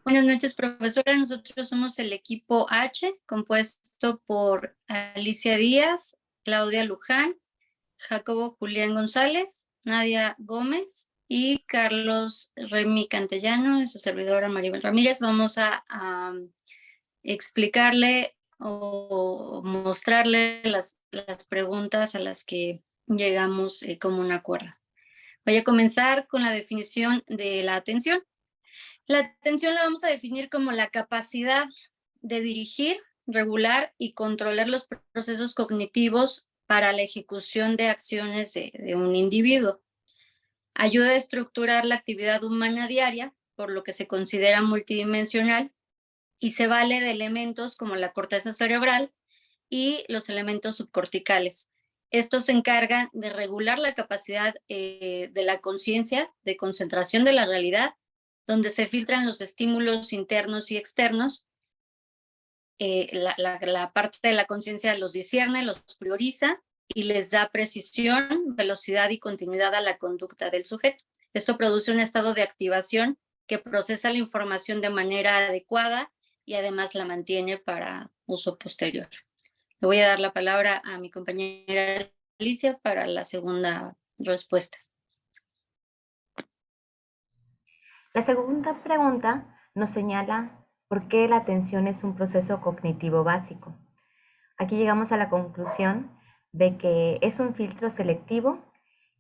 Buenas noches, profesora. Nosotros somos el equipo H, compuesto por Alicia Díaz, Claudia Luján, Jacobo Julián González, Nadia Gómez y Carlos Remy Cantellano y su servidora Maribel Ramírez. Vamos a explicarle o mostrarle las preguntas a las que llegamos como un acuerdo. Voy a comenzar con la definición de la atención. La atención la vamos a definir como la capacidad de dirigir, regular y controlar los procesos cognitivos para la ejecución de acciones de un individuo. Ayuda a estructurar la actividad humana diaria, por lo que se considera multidimensional, y se vale de elementos como la corteza cerebral y los elementos subcorticales. Estos se encargan de regular la capacidad de la conciencia, de concentración de la realidad, donde se filtran los estímulos internos y externos. La parte de la conciencia los discierne, los prioriza y les da precisión, velocidad y continuidad a la conducta del sujeto. Esto produce un estado de activación que procesa la información de manera adecuada y además la mantiene para uso posterior. Le voy a dar la palabra a mi compañera Alicia para la segunda respuesta. La segunda pregunta nos señala por qué la atención es un proceso cognitivo básico. Aquí llegamos a la conclusión de que es un filtro selectivo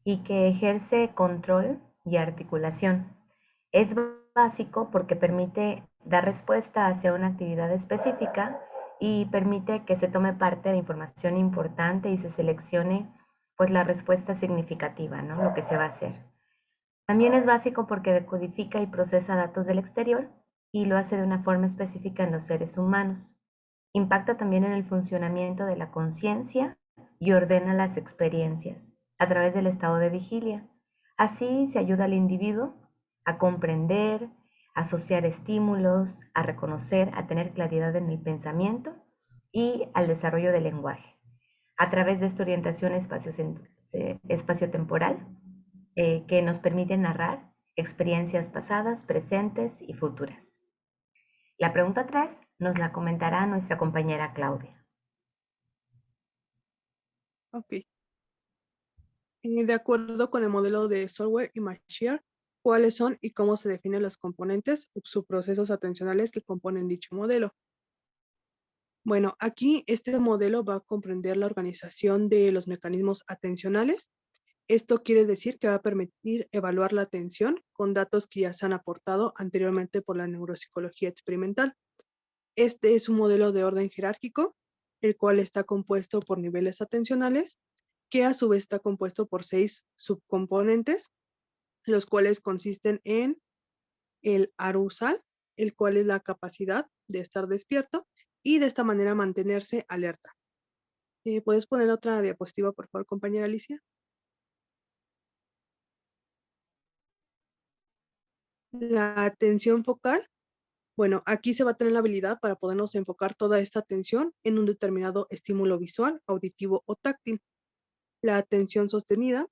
y que ejerce control y articulación. Es básico porque permite dar respuesta hacia una actividad específica y permite que se tome parte de información importante y se seleccione pues la respuesta significativa, ¿no? Lo que se va a hacer. También es básico porque decodifica y procesa datos del exterior y lo hace de una forma específica en los seres humanos. Impacta también en el funcionamiento de la conciencia y ordena las experiencias a través del estado de vigilia. Así se ayuda al individuo a comprender, a asociar estímulos, a reconocer, a tener claridad en el pensamiento y al desarrollo del lenguaje. A través de esta orientación espaciotemporal que nos permite narrar experiencias pasadas, presentes y futuras. La pregunta 3 nos la comentará nuestra compañera Claudia. Ok. De acuerdo con el modelo de Software y Machine, ¿cuáles son y cómo se definen los componentes o subprocesos atencionales que componen dicho modelo? Bueno, aquí este modelo va a comprender la organización de los mecanismos atencionales. Esto quiere decir que va a permitir evaluar la atención con datos que ya se han aportado anteriormente por la neuropsicología experimental. Este es un modelo de orden jerárquico, el cual está compuesto por niveles atencionales, que a su vez está compuesto por 6 subcomponentes, los cuales consisten en el arousal, el cual es la capacidad de estar despierto y de esta manera mantenerse alerta. ¿Puedes poner otra diapositiva, por favor, compañera Alicia? La atención focal. Bueno, aquí se va a tener la habilidad para podernos enfocar toda esta atención en un determinado estímulo visual, auditivo o táctil. La atención sostenida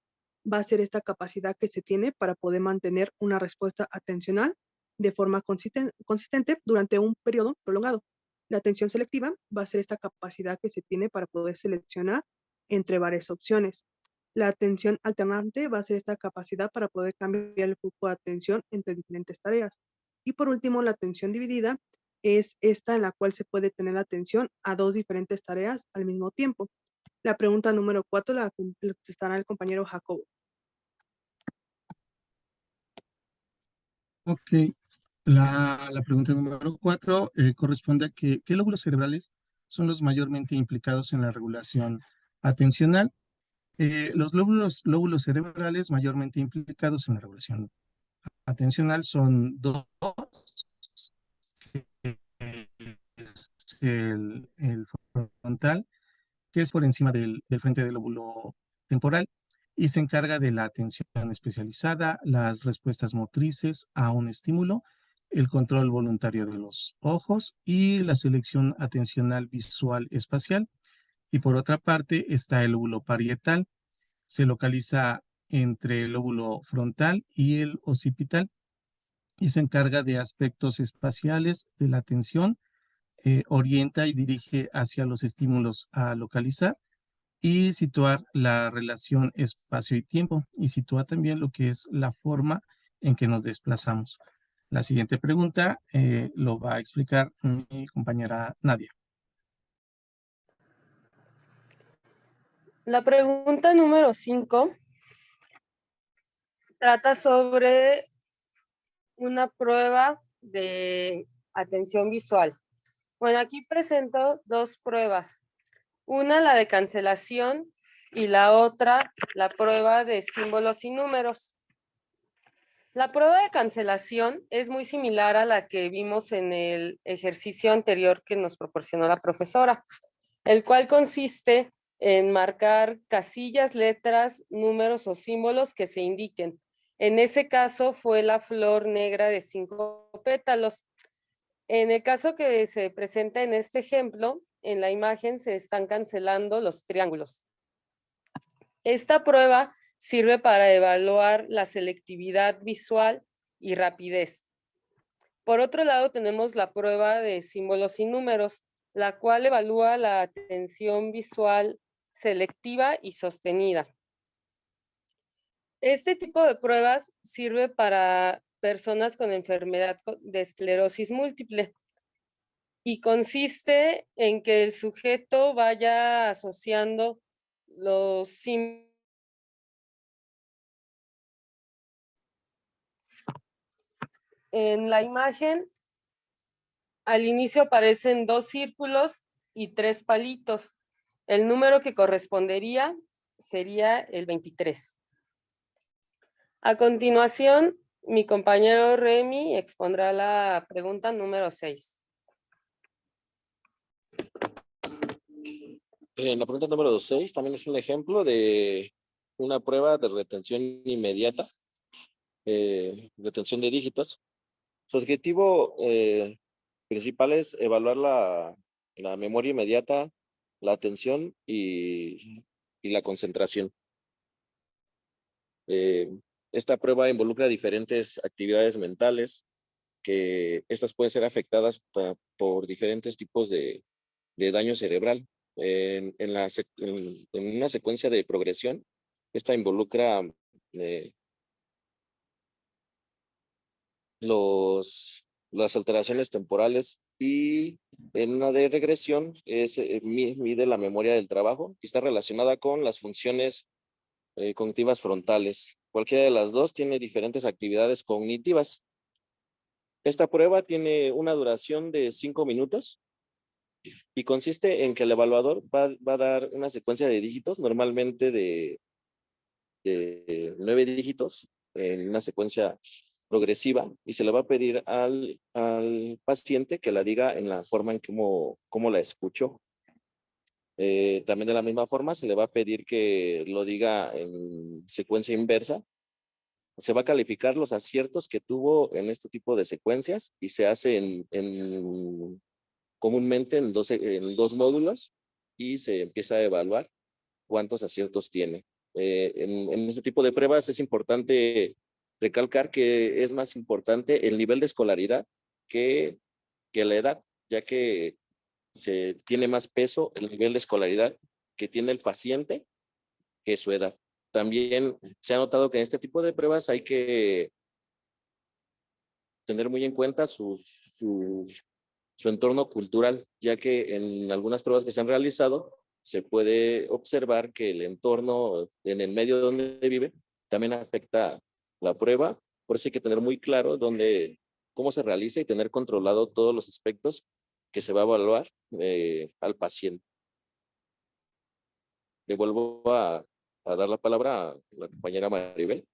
va a ser esta capacidad que se tiene para poder mantener una respuesta atencional de forma consistente durante un periodo prolongado. La atención selectiva va a ser esta capacidad que se tiene para poder seleccionar entre varias opciones. La atención alternante va a ser esta capacidad para poder cambiar el flujo de atención entre diferentes tareas. Y por último, la atención dividida es esta en la cual se puede tener atención a 2 diferentes tareas al mismo tiempo. La pregunta número 4 la contestará el compañero Jacobo. Ok, la pregunta número 4 corresponde a que ¿qué lóbulos cerebrales son los mayormente implicados en la regulación atencional? Los lóbulos cerebrales mayormente implicados en la regulación atencional son dos, que es el frontal, que es por encima del frente del lóbulo temporal y se encarga de la atención especializada, las respuestas motrices a un estímulo, el control voluntario de los ojos y la selección atencional visual espacial. Y por otra parte está el lóbulo parietal, se localiza entre el lóbulo frontal y el occipital y se encarga de aspectos espaciales de la atención, orienta y dirige hacia los estímulos a localizar y situar la relación espacio y tiempo, y sitúa también lo que es la forma en que nos desplazamos. La siguiente pregunta lo va a explicar mi compañera Nadia. La pregunta número 5 trata sobre una prueba de atención visual. Bueno, aquí presento dos pruebas. Una, la de cancelación, y la otra, la prueba de símbolos y números. La prueba de cancelación es muy similar a la que vimos en el ejercicio anterior que nos proporcionó la profesora, el cual consiste en marcar casillas, letras, números o símbolos que se indiquen. En ese caso fue la flor negra de 5 pétalos. En el caso que se presenta en este ejemplo, en la imagen se están cancelando los triángulos. Esta prueba sirve para evaluar la selectividad visual y rapidez. Por otro lado, tenemos la prueba de símbolos y números, la cual evalúa la atención visual selectiva y sostenida. Este tipo de pruebas sirve para personas con enfermedad de esclerosis múltiple y consiste en que el sujeto vaya asociando los símbolos. En la imagen, al inicio aparecen 2 círculos y 3 palitos. El número que correspondería sería el 23. A continuación, mi compañero Remy expondrá la pregunta número 6. La pregunta número 6 también es un ejemplo de una prueba de retención inmediata, retención de dígitos. Su objetivo principal es evaluar la memoria inmediata, la atención y la concentración. Esta prueba involucra diferentes actividades mentales que estas pueden ser afectadas por diferentes tipos de daño cerebral. En una secuencia de progresión, esta involucra las alteraciones temporales, y en una de regresión mide la memoria del trabajo y está relacionada con las funciones cognitivas frontales. Cualquiera de las dos tiene diferentes actividades cognitivas. Esta prueba tiene una duración de 5 minutos y consiste en que el evaluador va a dar una secuencia de dígitos, normalmente de 9 dígitos, en una secuencia progresiva, y se le va a pedir al paciente que la diga en la forma en cómo la escuchó. También de la misma forma se le va a pedir que lo diga en secuencia inversa. Se va a calificar los aciertos que tuvo en este tipo de secuencias y se hace comúnmente en dos módulos, y se empieza a evaluar cuántos aciertos tiene. En este tipo de pruebas es importante recalcar que es más importante el nivel de escolaridad que la edad, ya que se tiene más peso el nivel de escolaridad que tiene el paciente que su edad. También se ha notado que en este tipo de pruebas hay que tener muy en cuenta su entorno cultural, ya que en algunas pruebas que se han realizado se puede observar que el entorno en el medio donde vive también afecta la prueba. Por eso hay que tener muy claro cómo se realiza y tener controlado todos los aspectos que se va a evaluar al paciente. Le vuelvo a dar la palabra a la compañera Maribel.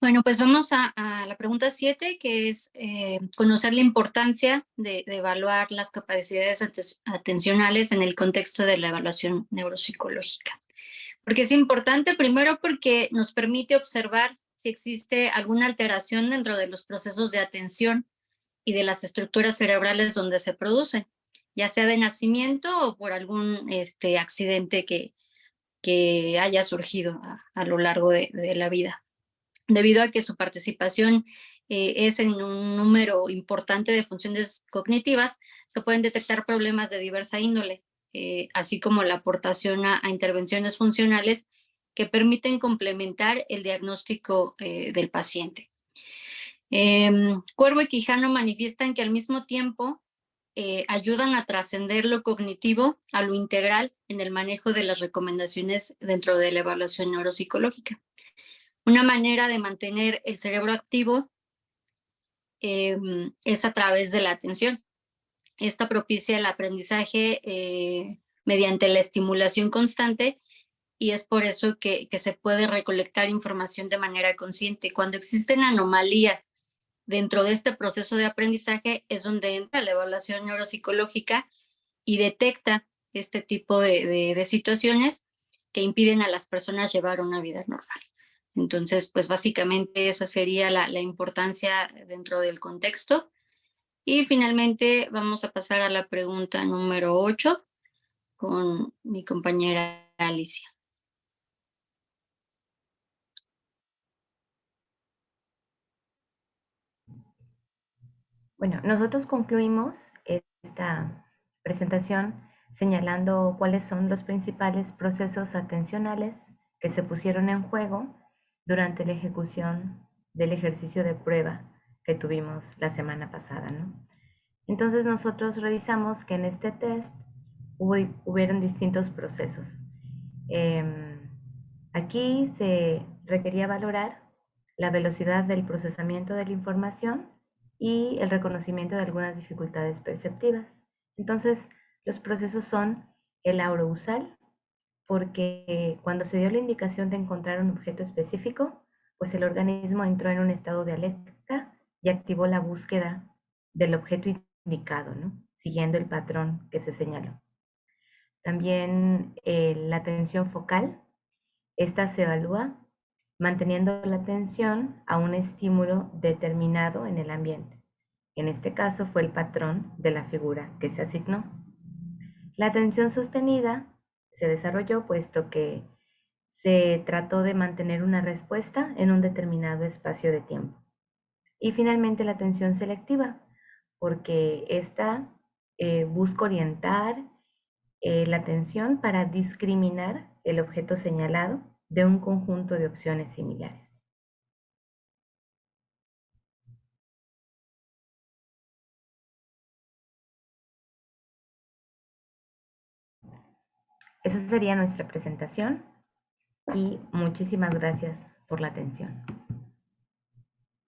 Bueno, pues vamos a la pregunta 7, que es conocer la importancia de evaluar las capacidades atencionales en el contexto de la evaluación neuropsicológica. Porque es importante, primero, porque nos permite observar si existe alguna alteración dentro de los procesos de atención y de las estructuras cerebrales donde se producen, ya sea de nacimiento o por algún accidente que que haya surgido a lo largo de la vida. Debido a que su participación es en un número importante de funciones cognitivas, se pueden detectar problemas de diversa índole, así como la aportación a intervenciones funcionales que permiten complementar el diagnóstico del paciente. Cuervo y Quijano manifiestan que al mismo tiempo ayudan a trascender lo cognitivo a lo integral en el manejo de las recomendaciones dentro de la evaluación neuropsicológica. Una manera de mantener el cerebro activo es a través de la atención. Esta propicia el aprendizaje mediante la estimulación constante, y es por eso que se puede recolectar información de manera consciente. Cuando existen anomalías dentro de este proceso de aprendizaje es donde entra la evaluación neuropsicológica y detecta este tipo de situaciones que impiden a las personas llevar una vida normal. Entonces, pues básicamente esa sería la importancia dentro del contexto. Y finalmente vamos a pasar a la pregunta número 8 con mi compañera Alicia. Bueno, nosotros concluimos esta presentación señalando cuáles son los principales procesos atencionales que se pusieron en juego durante la ejecución del ejercicio de prueba que tuvimos la semana pasada, ¿no? Entonces nosotros revisamos que en este test hubieron distintos procesos. Aquí se requería valorar la velocidad del procesamiento de la información y el reconocimiento de algunas dificultades perceptivas. Entonces, los procesos son el aurousal, porque cuando se dio la indicación de encontrar un objeto específico, pues el organismo entró en un estado de alerta y activó la búsqueda del objeto indicado, ¿no? Siguiendo el patrón que se señaló. También la atención focal, esta se evalúa manteniendo la atención a un estímulo determinado en el ambiente. En este caso fue el patrón de la figura que se asignó. La atención sostenida se desarrolló puesto que se trató de mantener una respuesta en un determinado espacio de tiempo. Y finalmente la atención selectiva, porque esta busca orientar la atención para discriminar el objeto señalado de un conjunto de opciones similares. Esa sería nuestra presentación y muchísimas gracias por la atención.